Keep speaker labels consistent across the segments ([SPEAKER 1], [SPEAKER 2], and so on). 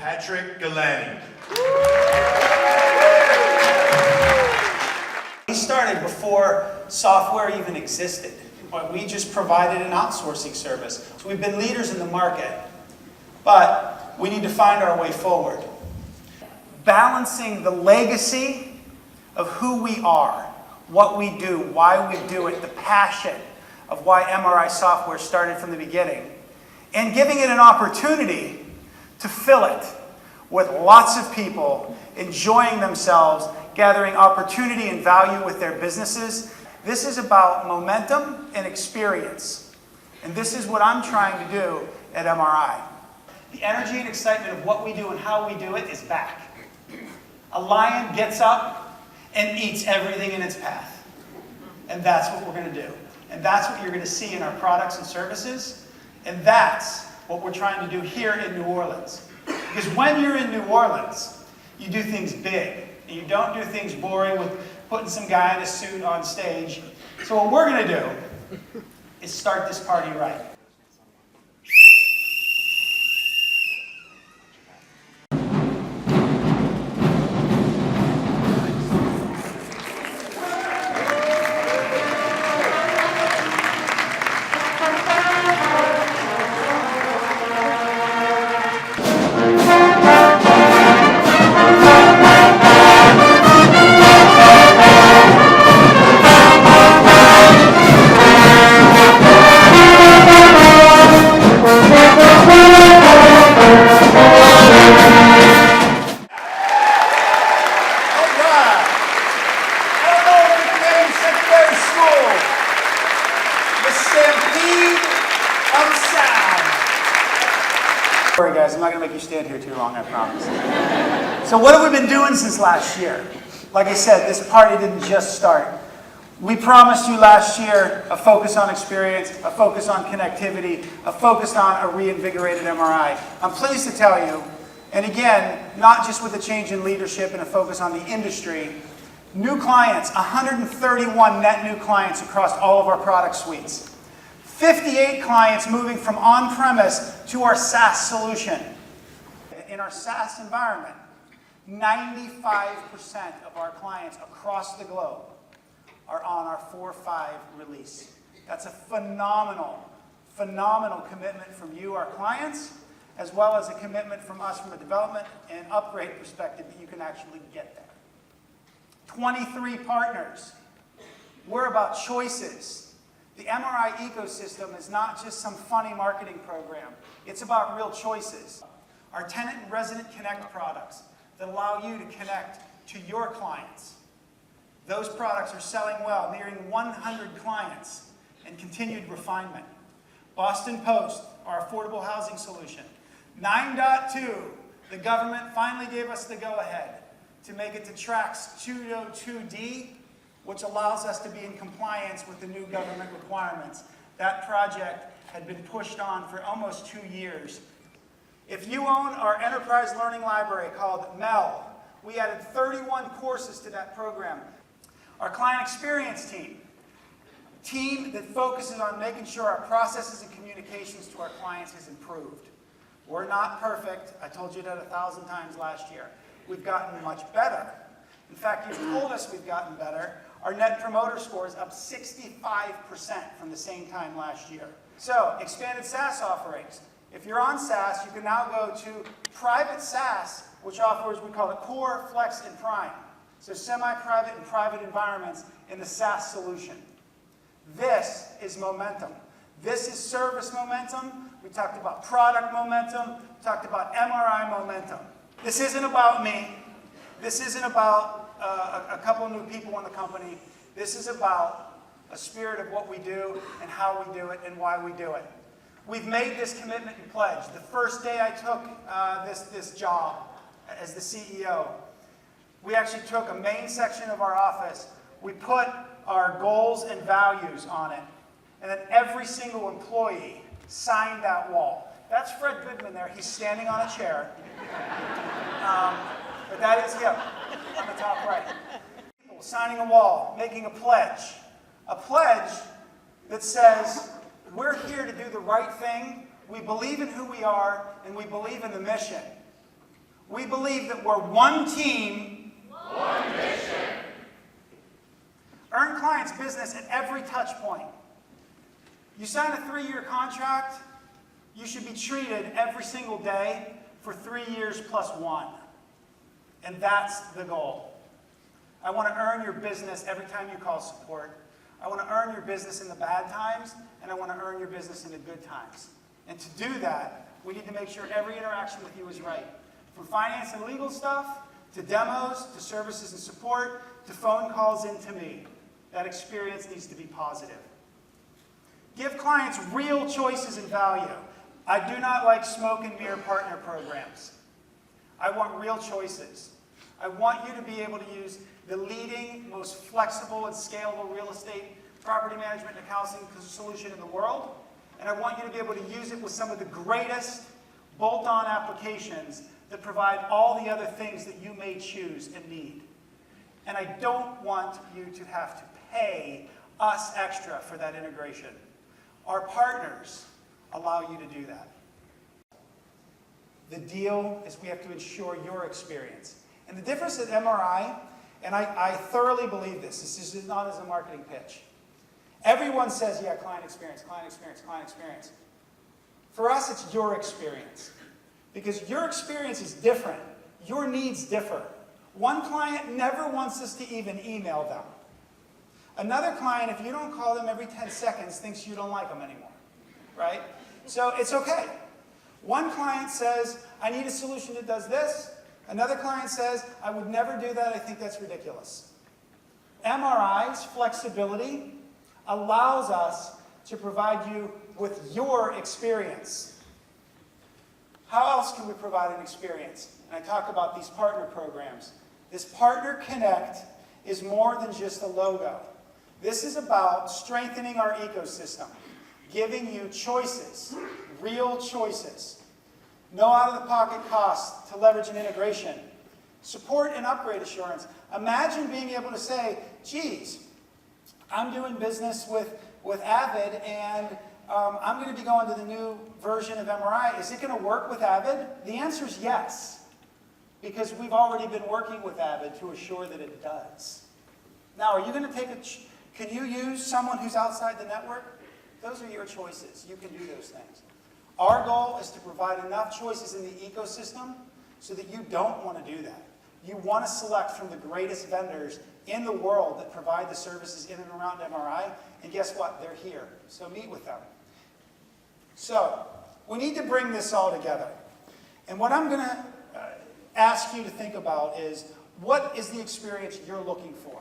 [SPEAKER 1] Patrick Galani.
[SPEAKER 2] We started before software even existed. We just provided an outsourcing service. So we've been leaders in the market, but we need to find our way forward. Balancing the legacy of who we are, what we do, why we do it, the passion of why MRI Software started from the beginning, and giving it an opportunity to fill it with lots of people enjoying themselves, gathering opportunity and value with their businesses. This is about momentum and experience. And this is what I'm trying to do at MRI. The energy and excitement of what we do and how we do it is back. A lion gets up and eats everything in its path. And that's what we're going to do. And that's what you're going to see in our products and services. And that's what we're trying to do here in New Orleans. Because when you're in New Orleans, you do things big. And you don't do things boring with putting some guy in a suit on stage. So what we're going to do is start this party right. Sorry guys, I'm not going to make you stand here too long, I promise. So what have we been doing since last year? Like I said, this party didn't just start. We promised you last year a focus on experience, a focus on connectivity, a focus on a reinvigorated MRI. I'm pleased to tell you, and again, not just with a change in leadership and a focus on the industry, new clients, 131 net new clients across all of our product suites. 58 clients moving from on-premise to our SaaS solution. In our SaaS environment, 95% of our clients across the globe are on our 4.5 release. That's a phenomenal commitment from you, our clients, as well as a commitment from us from a development and upgrade perspective that you can actually get there. 23 partners. We're about choices. The MRI ecosystem is not just some funny marketing program. It's about real choices. Our Tenant and Resident Connect products that allow you to connect to your clients. Those products are selling well, nearing 100 clients and continued refinement. Boston Post, our affordable housing solution. 9.2, the government finally gave us the go-ahead to make it to tracks 202D, which allows us to be in compliance with the new government requirements. That project had been pushed on for almost 2 years. If you own our enterprise learning library called MEL, we added 31 courses to that program. Our client experience team that focuses on making sure our processes and communications to our clients is improved. We're not perfect. I told you that 1,000 times last year. We've gotten much better. In fact, you've told us we've gotten better. Our Net Promoter Score is up 65% from the same time last year. So, expanded SaaS offerings. If you're on SaaS, you can now go to private SaaS, which offers, we call it Core, Flex, and Prime. So semi-private and private environments in the SaaS solution. This is momentum. This is service momentum. We talked about product momentum. We talked about MRI momentum. This isn't about me. This isn't about a couple of new people in the company. This is about a spirit of what we do and how we do it and why we do it. We've made this commitment and pledge. The first day I took this job as the CEO, we actually took a main section of our office. We put our goals and values on it. And then every single employee signed that wall. That's Fred Goodman there. He's standing on a chair. But that is him on the top right. People signing a wall, making a pledge. A pledge that says, we're here to do the right thing, we believe in who we are, and we believe in the mission. We believe that we're one team,
[SPEAKER 1] one mission.
[SPEAKER 2] Earn clients' business at every touch point. You sign a 3-year contract, you should be treated every single day for 3 years plus 1. And that's the goal. I want to earn your business every time you call support. I want to earn your business in the bad times, and I want to earn your business in the good times. And to do that, we need to make sure every interaction with you is right. From finance and legal stuff, to demos, to services and support, to phone calls into me. That experience needs to be positive. Give clients real choices and value. I do not like smoke and mirror partner programs. I want real choices. I want you to be able to use the leading, most flexible and scalable real estate property management and accounting solution in the world. And I want you to be able to use it with some of the greatest bolt-on applications that provide all the other things that you may choose and need. And I don't want you to have to pay us extra for that integration. Our partners allow you to do that. The deal is we have to ensure your experience. And the difference at MRI, and I thoroughly believe this is not as a marketing pitch. Everyone says, yeah, client experience, client experience, client experience. For us, it's your experience. Because your experience is different. Your needs differ. One client never wants us to even email them. Another client, if you don't call them every 10 seconds, thinks you don't like them anymore, right? So it's okay. One client says, I need a solution that does this. Another client says, I would never do that, I think that's ridiculous. MRI's flexibility allows us to provide you with your experience. How else can we provide an experience? And I talk about these partner programs. This Partner Connect is more than just a logo. This is about strengthening our ecosystem, giving you choices, real choices. No out-of-the-pocket costs to leverage an integration. Support and upgrade assurance. Imagine being able to say, geez, I'm doing business with Avid, and I'm going to be going to the new version of MRI. Is it going to work with Avid? The answer is yes, because we've already been working with Avid to assure that it does. Now, are you going to take can you use someone who's outside the network? Those are your choices. You can do those things. Our goal is to provide enough choices in the ecosystem so that you don't want to do that. You want to select from the greatest vendors in the world that provide the services in and around MRI, and guess what? They're here. So meet with them. So we need to bring this all together. And what I'm going to ask you to think about is, what is the experience you're looking for?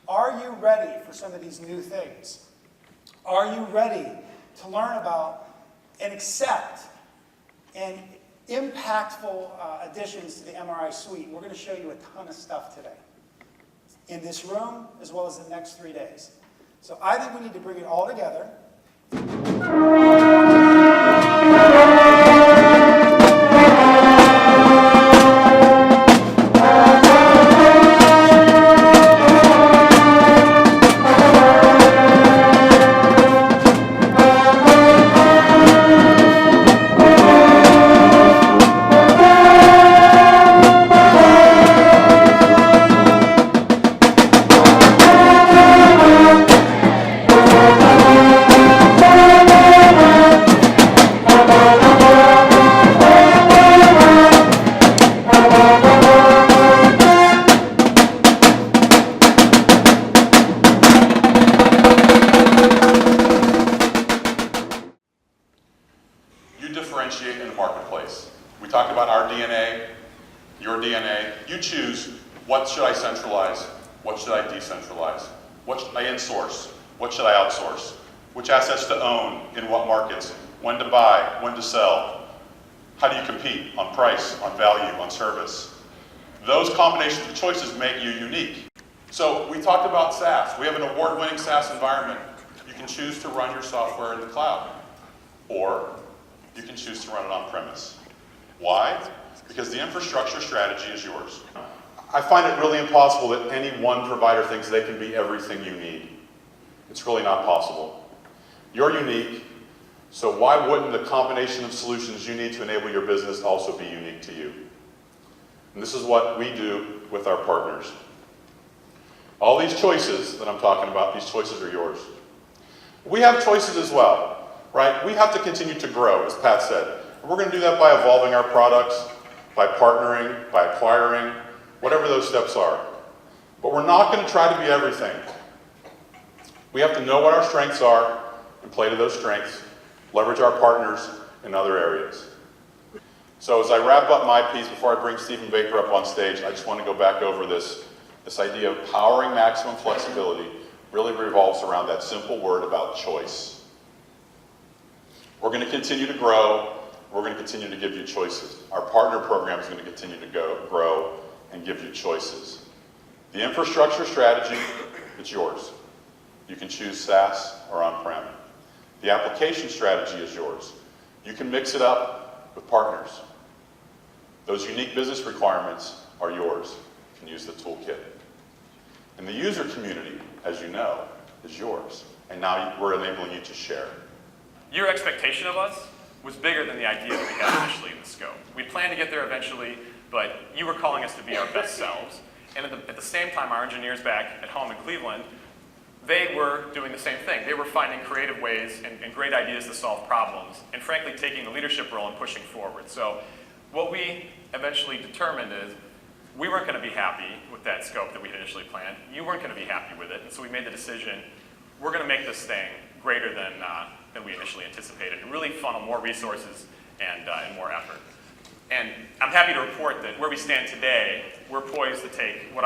[SPEAKER 2] Are you ready for some of these new things? Are you ready to learn about and accept and impactful additions to the MRI suite? We're going to show you a ton of stuff today in this room as well as the next 3 days. So I think we need to bring it all together.
[SPEAKER 3] Differentiate in the marketplace. We talked about our DNA, your DNA. You choose, what should I centralize? What should I decentralize? What should I insource? What should I outsource? Which assets to own in what markets? When to buy, when to sell? How do you compete on price, on value, on service? Those combinations of choices make you unique. So we talked about SaaS. We have an award-winning SaaS environment. You can choose to run your software in the cloud, or you can choose to run it on-premise. Why? Because the infrastructure strategy is yours. I find it really impossible that any one provider thinks they can be everything you need. It's really not possible. You're unique, so why wouldn't the combination of solutions you need to enable your business also be unique to you? And this is what we do with our partners. All these choices that I'm talking about, these choices are yours. We have choices as well, right? We have to continue to grow, as Pat said. And we're going to do that by evolving our products, by partnering, by acquiring, whatever those steps are. But we're not going to try to be everything. We have to know what our strengths are and play to those strengths, leverage our partners in other areas. So as I wrap up my piece, before I bring Stephen Baker up on stage, I just want to go back over this idea of powering maximum flexibility really revolves around that simple word about choice. We're going to continue to grow. We're going to continue to give you choices. Our partner program is going to continue to grow and give you choices. The infrastructure strategy, it's yours. You can choose SaaS or on-prem. The application strategy is yours. You can mix it up with partners. Those unique business requirements are yours. You can use the toolkit. And the user community, as you know, is yours. And now we're enabling you to share.
[SPEAKER 1] Your expectation of us was bigger than the idea that we had initially in the scope. We planned to get there eventually, but you were calling us to be our best selves. And at the same time, our engineers back at home in Cleveland, they were doing the same thing. They were finding creative ways and great ideas to solve problems, and frankly, taking the leadership role and pushing forward. So what we eventually determined is we weren't going to be happy with that scope that we had initially planned. You weren't going to be happy with it, and so we made the decision, we're going to make this thing greater than we initially anticipated, and really funnel more resources and more effort. And I'm happy to report that where we stand today, we're poised to take what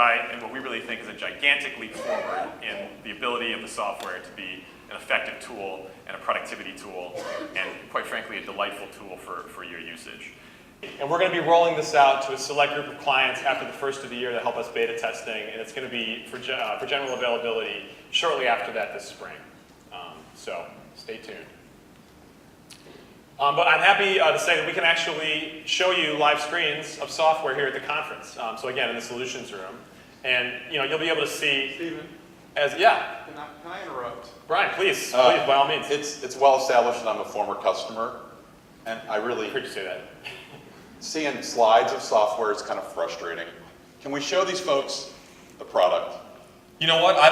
[SPEAKER 1] we really think is a gigantic leap forward in the ability of the software to be an effective tool and a productivity tool, and quite frankly, a delightful tool for your usage.
[SPEAKER 4] And we're going to be rolling this out to a select group of clients after the first of the year to help us beta testing, and it's going to be for general availability shortly after that this spring. So stay tuned. But I'm happy to say that we can actually show you live screens of software here at the conference. So again, in the solutions room, and you'll be able to see.
[SPEAKER 3] Stephen,
[SPEAKER 4] Yeah.
[SPEAKER 3] can I interrupt?
[SPEAKER 4] Brian, please, by all means.
[SPEAKER 3] It's well established that I'm a former customer, and I really
[SPEAKER 4] Heard you say that.
[SPEAKER 3] seeing slides of software is kind of frustrating. Can we show these folks the product?
[SPEAKER 4] You know what? I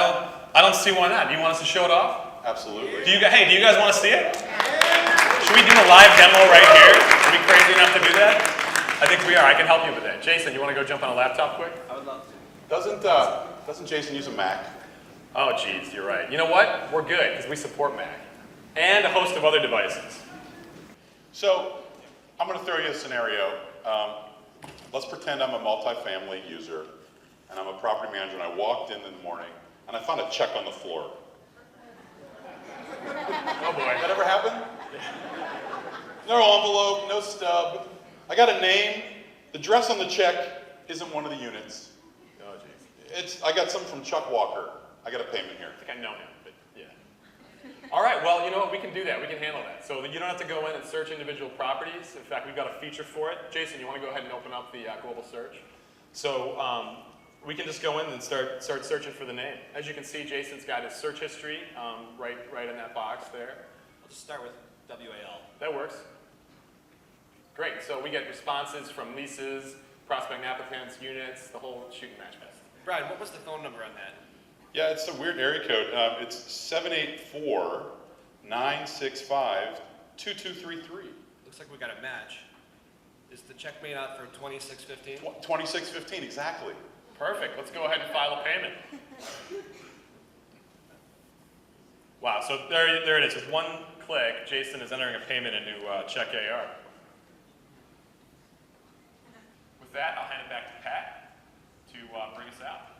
[SPEAKER 4] don't see why not. Do you want us to show it off?
[SPEAKER 3] Absolutely.
[SPEAKER 4] Do you guys want to see it? Should we do a live demo right here? Are we crazy enough to do that? I think we are. I can help you with that. Jason, you want to go jump on a laptop quick?
[SPEAKER 5] I would love to.
[SPEAKER 3] Doesn't Jason use a Mac?
[SPEAKER 4] Oh, geez, you're right. You know what? We're good because we support Mac and a host of other devices.
[SPEAKER 3] So I'm going to throw you a scenario. Let's pretend I'm a multifamily user, and I'm a property manager, and I walked in the morning, and I found a check on the floor.
[SPEAKER 4] Oh boy.
[SPEAKER 3] That ever happen? No envelope, no stub. I got a name. The address on the check isn't one of the units.
[SPEAKER 4] Oh, geez.
[SPEAKER 3] I got something from Chuck Walker. I got a payment here.
[SPEAKER 4] I think I know him, but yeah. All right, well, you know what? We can do that. We can handle that. So that you don't have to go in and search individual properties. In fact, we've got a feature for it. Jason, you want to go ahead and open up the global search? So we can just go in and start searching for the name. As you can see, Jason's got his search history right in that box there.
[SPEAKER 5] I'll just start with WAL.
[SPEAKER 4] That works. Great. So we get responses from leases, prospect applicants, units, the whole shooting match fest.
[SPEAKER 5] Brian, what was the phone number on that?
[SPEAKER 3] Yeah, it's a weird area code. It's 784-965-2233.
[SPEAKER 5] Looks like we got a match. Is the check made out for 2615?
[SPEAKER 3] 2615, exactly.
[SPEAKER 4] Perfect. Let's go ahead and file a payment. Wow. So there it is. With one click, Jason is entering a payment into Check AR. With that, I'll hand it back to Pat to bring us out.